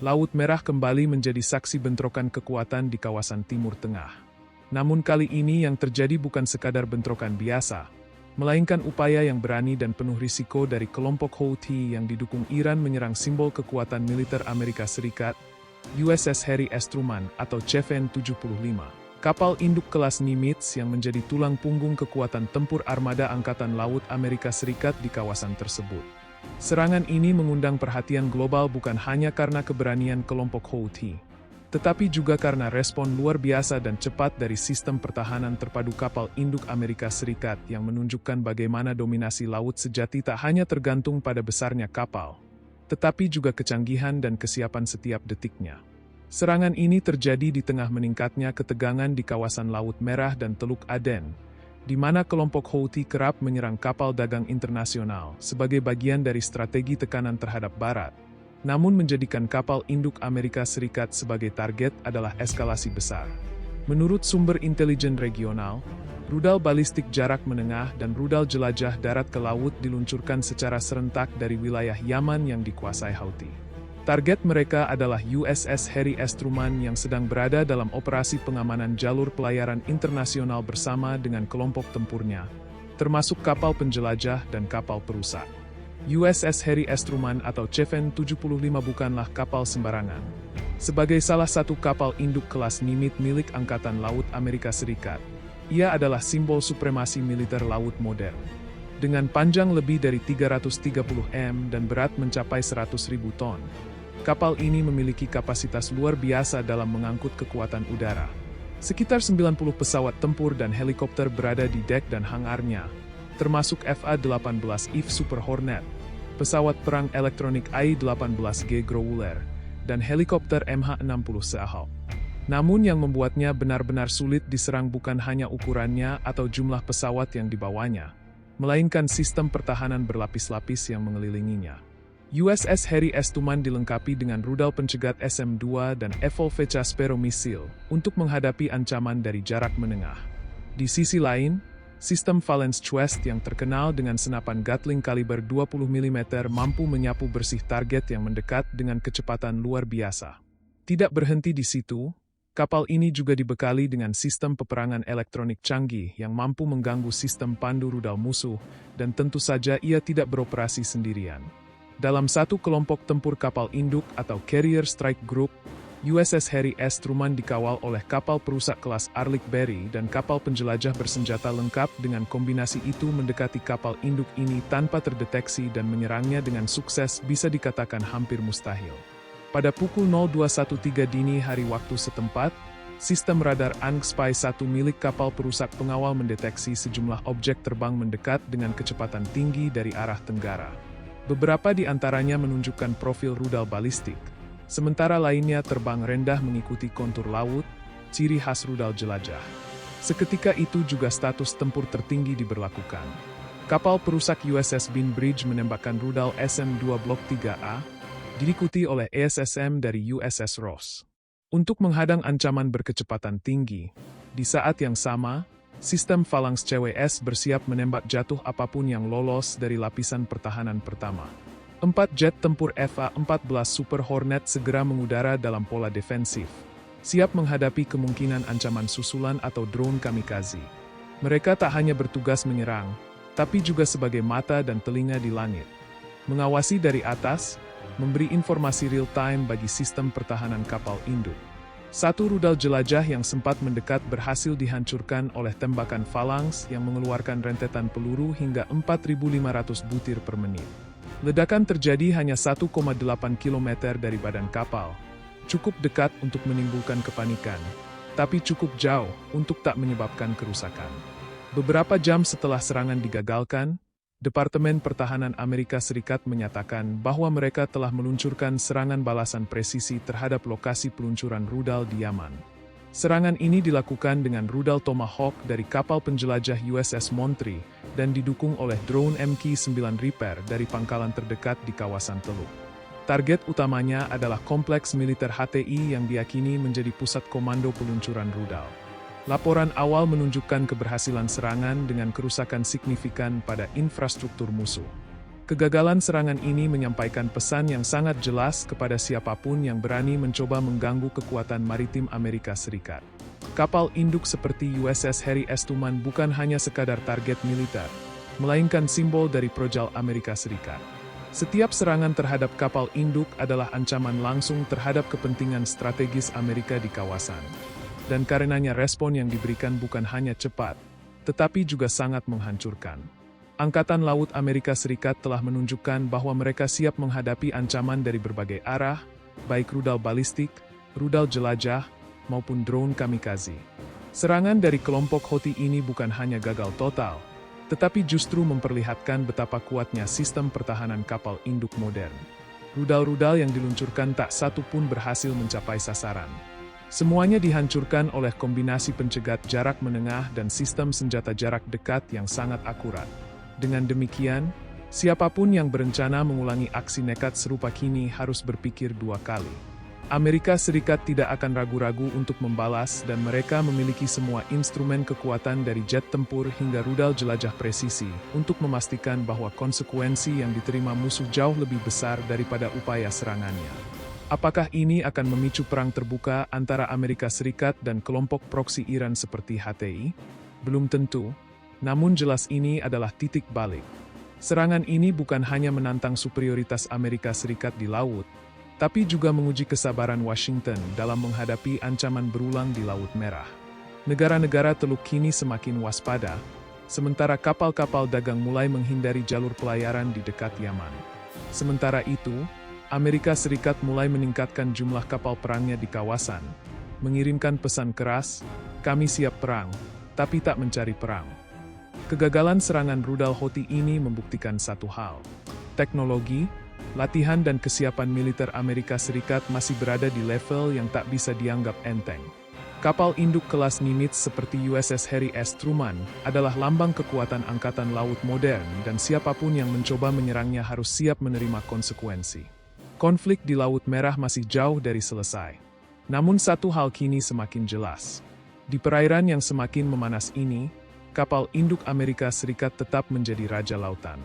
Laut Merah kembali menjadi saksi bentrokan kekuatan di kawasan Timur Tengah. Namun kali ini yang terjadi bukan sekadar bentrokan biasa, melainkan upaya yang berani dan penuh risiko dari kelompok Houthi yang didukung Iran menyerang simbol kekuatan militer Amerika Serikat, USS Harry S. Truman atau CVN-75. Kapal induk kelas Nimitz yang menjadi tulang punggung kekuatan tempur armada Angkatan Laut Amerika Serikat di kawasan tersebut. Serangan ini mengundang perhatian global bukan hanya karena keberanian kelompok Houthi, tetapi juga karena respon luar biasa dan cepat dari sistem pertahanan terpadu kapal induk Amerika Serikat yang menunjukkan bagaimana dominasi laut sejati tak hanya tergantung pada besarnya kapal, tetapi juga kecanggihan dan kesiapan setiap detiknya. Serangan ini terjadi di tengah meningkatnya ketegangan di kawasan Laut Merah dan Teluk Aden, di mana kelompok Houthi kerap menyerang kapal dagang internasional sebagai bagian dari strategi tekanan terhadap Barat. Namun menjadikan kapal induk Amerika Serikat sebagai target adalah eskalasi besar. Menurut sumber intelijen regional, rudal balistik jarak menengah dan rudal jelajah darat ke laut diluncurkan secara serentak dari wilayah Yaman yang dikuasai Houthi. Target mereka adalah USS Harry S. Truman yang sedang berada dalam operasi pengamanan jalur pelayaran internasional bersama dengan kelompok tempurnya, termasuk kapal penjelajah dan kapal perusak. USS Harry S. Truman atau CVN-75 bukanlah kapal sembarangan. Sebagai salah satu kapal induk kelas Nimitz milik Angkatan Laut Amerika Serikat, ia adalah simbol supremasi militer laut modern. Dengan panjang lebih dari 330 m dan berat mencapai 100.000 ton, kapal ini memiliki kapasitas luar biasa dalam mengangkut kekuatan udara. Sekitar 90 pesawat tempur dan helikopter berada di dek dan hangarnya, termasuk FA-18 IF Super Hornet, pesawat perang elektronik AI-18G Growler, dan helikopter MH-60 Seahawk. Namun yang membuatnya benar-benar sulit diserang bukan hanya ukurannya atau jumlah pesawat yang dibawanya, melainkan sistem pertahanan berlapis-lapis yang mengelilinginya. USS Harry S. Truman dilengkapi dengan rudal pencegat SM-2 dan Evolve Caspero misil untuk menghadapi ancaman dari jarak menengah. Di sisi lain, sistem Valence Chwest yang terkenal dengan senapan Gatling kaliber 20 mm mampu menyapu bersih target yang mendekat dengan kecepatan luar biasa. Tidak berhenti di situ, kapal ini juga dibekali dengan sistem peperangan elektronik canggih yang mampu mengganggu sistem pandu rudal musuh, dan tentu saja ia tidak beroperasi sendirian. Dalam satu kelompok tempur kapal induk atau Carrier Strike Group, USS Harry S. Truman dikawal oleh kapal perusak kelas Arleigh Burry dan kapal penjelajah bersenjata lengkap. Dengan kombinasi itu mendekati kapal induk ini tanpa terdeteksi dan menyerangnya dengan sukses bisa dikatakan hampir mustahil. Pada pukul 0213 dini hari waktu setempat, sistem radar ANG-SPY-1 milik kapal perusak pengawal mendeteksi sejumlah objek terbang mendekat dengan kecepatan tinggi dari arah tenggara. Beberapa di antaranya menunjukkan profil rudal balistik, sementara lainnya terbang rendah mengikuti kontur laut, ciri khas rudal jelajah. Seketika itu juga status tempur tertinggi diberlakukan. Kapal perusak USS Bainbridge menembakkan rudal SM-2 Block 3A, diikuti oleh ASSM dari USS Ross. Untuk menghadang ancaman berkecepatan tinggi, di saat yang sama, sistem Phalanx CWS bersiap menembak jatuh apapun yang lolos dari lapisan pertahanan pertama. 4 jet tempur FA-14 Super Hornet segera mengudara dalam pola defensif, siap menghadapi kemungkinan ancaman susulan atau drone kamikaze. Mereka tak hanya bertugas menyerang, tapi juga sebagai mata dan telinga di langit. Mengawasi dari atas, memberi informasi real-time bagi sistem pertahanan kapal induk. Satu rudal jelajah yang sempat mendekat berhasil dihancurkan oleh tembakan Phalanx yang mengeluarkan rentetan peluru hingga 4.500 butir per menit. Ledakan terjadi hanya 1,8 km dari badan kapal. Cukup dekat untuk menimbulkan kepanikan, tapi cukup jauh untuk tak menyebabkan kerusakan. Beberapa jam setelah serangan digagalkan, Departemen Pertahanan Amerika Serikat menyatakan bahwa mereka telah meluncurkan serangan balasan presisi terhadap lokasi peluncuran rudal di Yaman. Serangan ini dilakukan dengan rudal Tomahawk dari kapal penjelajah USS Montreal dan didukung oleh drone MQ-9 Reaper dari pangkalan terdekat di kawasan Teluk. Target utamanya adalah kompleks militer HTI yang diyakini menjadi pusat komando peluncuran rudal. Laporan awal menunjukkan keberhasilan serangan dengan kerusakan signifikan pada infrastruktur musuh. Kegagalan serangan ini menyampaikan pesan yang sangat jelas kepada siapapun yang berani mencoba mengganggu kekuatan maritim Amerika Serikat. Kapal induk seperti USS Harry S. Truman bukan hanya sekadar target militer, melainkan simbol dari projal Amerika Serikat. Setiap serangan terhadap kapal induk adalah ancaman langsung terhadap kepentingan strategis Amerika di kawasan. Dan karenanya respon yang diberikan bukan hanya cepat, tetapi juga sangat menghancurkan. Angkatan Laut Amerika Serikat telah menunjukkan bahwa mereka siap menghadapi ancaman dari berbagai arah, baik rudal balistik, rudal jelajah, maupun drone kamikaze. Serangan dari kelompok Houthi ini bukan hanya gagal total, tetapi justru memperlihatkan betapa kuatnya sistem pertahanan kapal induk modern. Rudal-rudal yang diluncurkan tak satu pun berhasil mencapai sasaran. Semuanya dihancurkan oleh kombinasi pencegat jarak menengah dan sistem senjata jarak dekat yang sangat akurat. Dengan demikian, siapapun yang berencana mengulangi aksi nekat serupa kini harus berpikir dua kali. Amerika Serikat tidak akan ragu-ragu untuk membalas dan mereka memiliki semua instrumen kekuatan dari jet tempur hingga rudal jelajah presisi untuk memastikan bahwa konsekuensi yang diterima musuh jauh lebih besar daripada upaya serangannya. Apakah ini akan memicu perang terbuka antara Amerika Serikat dan kelompok proksi Iran seperti HTI? Belum tentu. Namun jelas ini adalah titik balik. Serangan ini bukan hanya menantang superioritas Amerika Serikat di laut, tapi juga menguji kesabaran Washington dalam menghadapi ancaman berulang di Laut Merah. Negara-negara Teluk kini semakin waspada, sementara kapal-kapal dagang mulai menghindari jalur pelayaran di dekat Yaman. Sementara itu, Amerika Serikat mulai meningkatkan jumlah kapal perangnya di kawasan, mengirimkan pesan keras, "Kami siap perang, tapi tak mencari perang." Kegagalan serangan rudal Houthi ini membuktikan satu hal. Teknologi, latihan dan kesiapan militer Amerika Serikat masih berada di level yang tak bisa dianggap enteng. Kapal induk kelas Nimitz seperti USS Harry S. Truman adalah lambang kekuatan angkatan laut modern dan siapapun yang mencoba menyerangnya harus siap menerima konsekuensi. Konflik di Laut Merah masih jauh dari selesai. Namun satu hal kini semakin jelas. Di perairan yang semakin memanas ini, kapal induk Amerika Serikat tetap menjadi raja lautan.